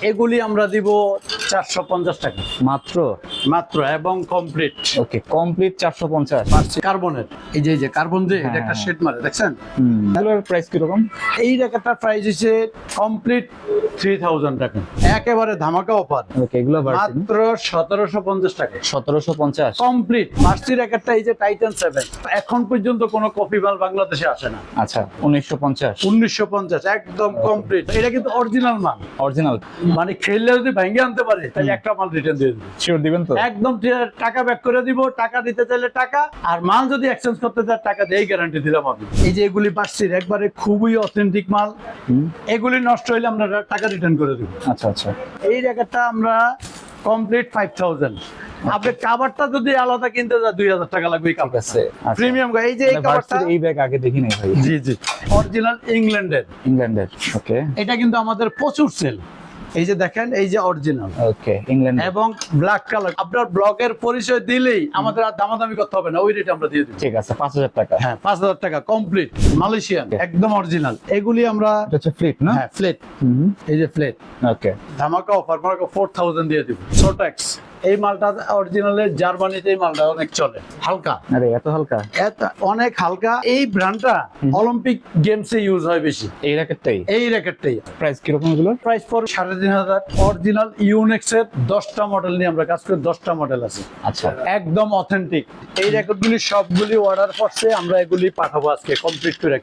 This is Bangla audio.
এগুলি আমরা দিব 450 টাকা মাত্র মাত্র, এবং কমপ্লিট ওকে, কমপ্লিট 450। কার্বনের। এই যে কার্বন দিয়ে এটা একটা শেড মারে, দেখছেন? এগুলোর প্রাইস কিরকম? এই র্যাকেটটার প্রাইস হচ্ছে কমপ্লিট 3000 টাকা, একেবারে ধামাকা অফার। ওকে, এগুলো মাত্র 1750 টাকা 1750 কমপ্লিট। মার্সি র্যাকেটটা এই যে টাইটান 7, এখন পর্যন্ত কোনো কপি মাল বাংলাদেশে আসে না। আচ্ছা, 1950 1950 একদম কমপ্লিট। এটা কিন্তু অরিজিনাল মাল, অরিজিনাল। মানে খেললে যদি ভেঙে আনতে পারে তাহলে একটা মাল রিটার্ন দিয়ে দিবে। শিওর দিবেন তো? একদম টাকা ব্যাক করে দিব, টাকা দিতে চাইলে টাকা, আর মাল যদি এক্সচেঞ্জ করতে চায় টাকা দিয়ে গ্যারান্টি দিলাম আমি। এই যে এগুলি বার্সির একবারে খুবই অথেন্টিক মাল, এগুলি নষ্ট হইলে আমরা টাকা রিটার্ন করে দিব। আচ্ছা আচ্ছা, এই র্যাকেটটা আমরা কমপ্লিট 5000। আপনি কাভারটা যদি আলাদা কিনতে যায় 2000 টাকা লাগবে। ঠিক আছে। প্রিমিয়াম। এই যে এই কাভারটা, এই ব্যাগ আগে দেখি নাই ভাই। জি জি, অরিজিনাল ইংল্যান্ডের। ইংল্যান্ডের। ওকে, এটা কিন্তু আমাদের প্রচুর সেল। এই যে দেখেন, এই যে অরিজিনাল। ওকে, ইংল্যান্ড এবং ব্ল্যাক কালার। আপনার ব্লগের পরিচয় দিলেই আমাদের আর দামাদামি করতে হবে না, ওই রেটে আমরা দিয়ে দিই। ঠিক আছে, 5000 টাকা। হ্যাঁ, 5000 টাকা কমপ্লিট মালয়েশিয়ান, একদম অরিজিনাল। এগুলি আমরা, এটা হচ্ছে ফ্লিট না? হ্যাঁ ফ্লেট, এই যে ফ্লেট। ওকে, ধামাকা অফার, 4000 দিয়ে দিব। সোটেক্স, এই মালটা অরিজিনালের জার্মানিতে এই মালটা অনেক চলে, হালকা। আরে এত হালকা? অনেক হালকা। এই ব্র্যান্ডটা অলিম্পিক গেমসে ইউজ হয় বেশি, এই র্যাকেটটাই। এই র্যাকেটটাই। প্রাইস কিরকম এগুলো? প্রাইস পড়ে 3500। অরিজিনাল ইউনেক্স এর 10টা মডেল নিয়ে আমরা কাজ করি, 10টা মডেল আছে। আচ্ছা, একদম অথেন্টিক। এই র্যাকেটগুলি সবগুলি অর্ডার করছে, আমরা এগুলি পাঠাবো আজকে কমপ্লিট করে।